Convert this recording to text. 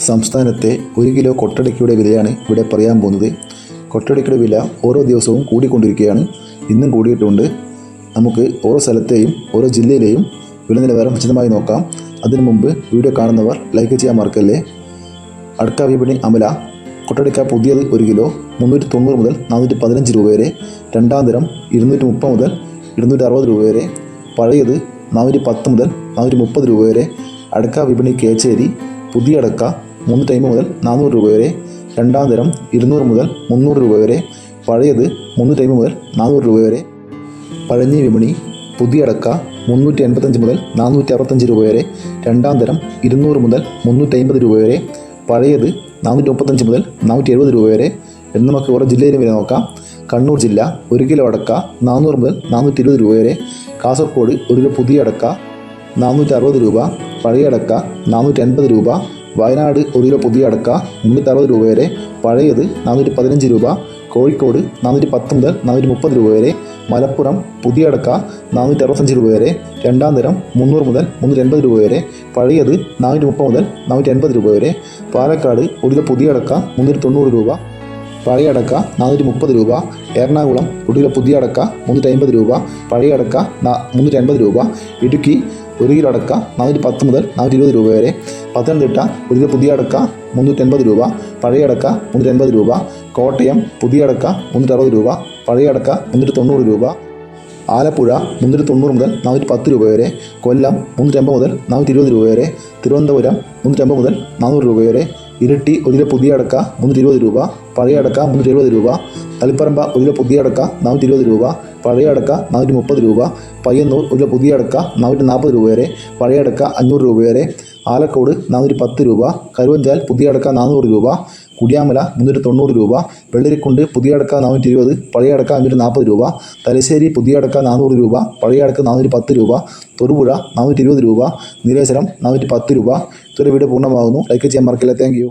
സംസ്ഥാനത്തെ 1 കിലോ കൊട്ടടയ്ക്കയുടെ വിലയാണ് ഇവിടെ പറയാൻ പോകുന്നത്. കൊട്ടടയ്ക്കയുടെ വില ഓരോ ദിവസവും കൂടിക്കൊണ്ടിരിക്കുകയാണ്. ഇന്നും കൂടിയിട്ടുണ്ട്. നമുക്ക് ഓരോ സ്ഥലത്തെയും ഓരോ ജില്ലയിലെയും വില നിലവാരം വിശദമായി നോക്കാം. അതിനു മുമ്പ് വീഡിയോ കാണുന്നവർ ലൈക്ക് ചെയ്യാൻ മറക്കല്ലേ. അടക്ക വിപണി അമല. കൊട്ടടയ്ക്ക പുതിയത് 1 കിലോ 390 മുതൽ 415 രൂപ വരെ. രണ്ടാം തരം 230 മുതൽ 260 രൂപ വരെ. പഴയത് 410 മുതൽ 430 രൂപ വരെ. അടക്ക വിപണി കേച്ചേരി. പുതിയ അടക്ക 350 മുതൽ 400 രൂപ വരെ. രണ്ടാം തരം 200 മുതൽ 300 രൂപ വരെ. പഴയത് 350 മുതൽ 400 രൂപ വരെ. പഴഞ്ഞി വിപണി. പുതിയ അടക്ക 385 മുതൽ 465 രൂപ വരെ. രണ്ടാം തരം 200 മുതൽ 350 രൂപ വരെ. പഴയത് 435 മുതൽ 470 രൂപ വരെ. എന്ന് നമുക്ക് ഓരോ ജില്ലയിലും വില നോക്കാം. കണ്ണൂർ ജില്ല 1 കിലോ അടക്ക 400 മുതൽ 420 രൂപ വരെ. കാസർഗോഡ് 1 കിലോ പുതിയ അടക്ക 460 രൂപ. പഴയ അടക്ക 480 രൂപ. വയനാട് 1 കിലോ പുതിയ അടക്ക 360 രൂപ വരെ. പഴയത് 415 രൂപ. കോഴിക്കോട് 410 മുതൽ 430 രൂപ വരെ. മലപ്പുറം പുതിയ അടക്ക 465 രൂപ വരെ. രണ്ടാം തരം 300 മുതൽ 380 രൂപ വരെ. പഴയത് 430 മുതൽ 480 രൂപ വരെ. പാലക്കാട് 1 കിലോ പുതിയ അടക്ക 390 രൂപ. പഴയ അടക്ക 430 രൂപ. എറണാകുളം 1 കിലോ പുതിയ അടക്ക 350 രൂപ. പഴയ അടക്ക 380 രൂപ. ഇടുക്കി 1 കിലോ അടക്ക 410 മുതൽ 420 രൂപ വരെ. പത്തനംതിട്ട 1 കിലോ പുതിയ അടക്ക 380 രൂപ. പഴയ അടക്ക 380 രൂപ. കോട്ടയം പുതിയ അടക്ക 360 രൂപ. പഴയ അടക്ക 390 രൂപ. ആലപ്പുഴ 390 മുതൽ 410 രൂപ വരെ. കൊല്ലം 350 മുതൽ 420 രൂപ വരെ. തിരുവനന്തപുരം 350 മുതൽ 400 രൂപ വരെ. ഇരട്ടി 1 കിലോ പുതിയ അടക്ക 320 രൂപ. പഴയ അടക്ക 370 രൂപ. തളിപ്പറമ്പ 1 കിലോ പുതിയ അടക്ക 420 രൂപ. പഴയ അടക്ക 430 രൂപ. പയ്യന്നൂർ 1 കിലോ പുതിയ അടക്ക 440 രൂപ വരെ. പഴയ അടക്ക 500 രൂപ വരെ. ആലക്കോട് 410 രൂപ. കരുവഞ്ചാൽ പുതിയ അടക്ക 400 രൂപ. കുടിയാമല 390 രൂപ. വെള്ളരിക്കുണ്ട് പുതിയ അടക്ക 420. പഴയ അടക്ക 540 രൂപ. തലശ്ശേരി പുതിയ അടക്ക 400 രൂപ. പഴയ അടക്ക 410 രൂപ. തൊടുപുഴ 420 രൂപ. നീലേശ്വരം 410 രൂപ. ഇതൊരു വീഡിയോ പൂർണ്ണമാകുന്നു. ലൈക്ക് ചെയ്യാൻ മറക്കില്ല. Thank you.